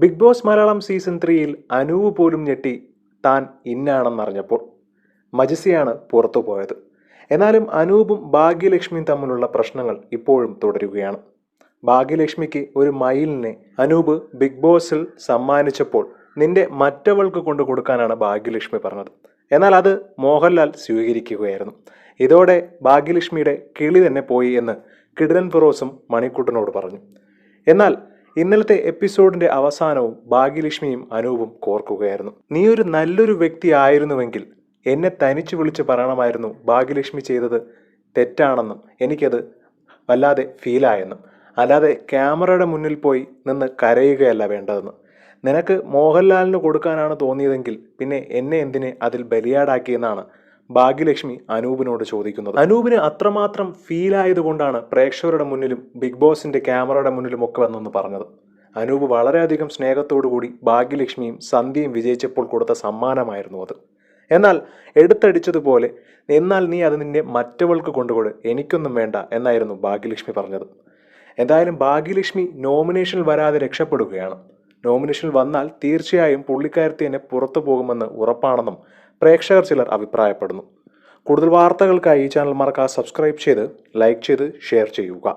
Big Boss Malayalam season 3-ൽ അനൂപ് പോലും ഞെട്ടി താൻ ഇന്നാണെന്നറിഞ്ഞപ്പോൾ. മജിസിയാണ് പുറത്തു പോയത്. എന്നാലും അനൂപും ഭാഗ്യലക്ഷ്മിയും തമ്മിലുള്ള പ്രശ്നങ്ങൾ ഇപ്പോഴും തുടരുകയാണ്. ഭാഗ്യലക്ഷ്മിക്ക് ഒരു മയിലിനെ അനൂപ് ബിഗ് ബോസിൽ സമ്മാനിച്ചപ്പോൾ നിന്റെ മറ്റവൾക്ക് കൊണ്ടു കൊടുക്കാനാണ് ഭാഗ്യലക്ഷ്മി പറഞ്ഞത്. എന്നാൽ അത് മോഹൻലാൽ സ്വീകരിക്കുകയായിരുന്നു. ഇതോടെ ഭാഗ്യലക്ഷ്മിയുടെ കിളി തന്നെ പോയി എന്ന് കിടിലൻ ഫിറോസും മണിക്കുട്ടനോട് പറഞ്ഞു. എന്നാൽ ഇന്നലത്തെ എപ്പിസോഡിന്റെ അവസാനവും ഭാഗ്യലക്ഷ്മിയും അനൂപും കോർക്കുകയായിരുന്നു. നീ ഒരു നല്ലൊരു വ്യക്തി ആയിരുന്നുവെങ്കിൽ എന്നെ തനിച്ചു വിളിച്ച് പറയണമായിരുന്നു ഭാഗ്യലക്ഷ്മി ചെയ്തത് തെറ്റാണെന്നും എനിക്കത് വല്ലാതെ ഫീലായെന്നും, അല്ലാതെ ക്യാമറയുടെ മുന്നിൽ പോയി നിന്ന് കരയുകയല്ല വേണ്ടതെന്ന്. നിനക്ക് മോഹൻലാലിന് കൊടുക്കാനാണ് തോന്നിയതെങ്കിൽ പിന്നെ എന്നെ എന്തിനെ അതിൽ ബലിയാടാക്കിയെന്നാണ് ഭാഗ്യലക്ഷ്മി അനൂപിനോട് ചോദിക്കുന്നത്. അനൂപിന് അത്രമാത്രം ഫീലായതുകൊണ്ടാണ് പ്രേക്ഷകരുടെ മുന്നിലും ബിഗ് ബോസിന്റെ ക്യാമറയുടെ മുന്നിലും ഒക്കെ വന്നെന്ന് പറഞ്ഞത്. അനൂപ് വളരെയധികം സ്നേഹത്തോടുകൂടി ഭാഗ്യലക്ഷ്മിയും സന്ധ്യയും വിജയിച്ചപ്പോൾ കൊടുത്ത സമ്മാനമായിരുന്നു അത്. എന്നാൽ എടുത്തടിച്ചതുപോലെ എന്നാൽ നീ അത് നിന്റെ മറ്റവൾക്ക് കൊണ്ടുകൊടു, എനിക്കൊന്നും വേണ്ട എന്നായിരുന്നു ഭാഗ്യലക്ഷ്മി പറഞ്ഞത്. എന്തായാലും ഭാഗ്യലക്ഷ്മി നോമിനേഷനിൽ വരാതെ രക്ഷപ്പെടുകയാണ്. നോമിനേഷനിൽ വന്നാൽ തീർച്ചയായും പുള്ളിക്കാരത്തി തന്നെ പുറത്തു പോകുമെന്ന് ഉറപ്പാണെന്നും പ്രേക്ഷകർ ചിലർ അഭിപ്രായപ്പെടുന്നു. കൂടുതൽ വാർത്തകൾക്കായി ഈ ചാനൽ മറക്കാതെ സബ്സ്ക്രൈബ് ചെയ്ത് ലൈക്ക് ചെയ്ത് ഷെയർ ചെയ്യുക.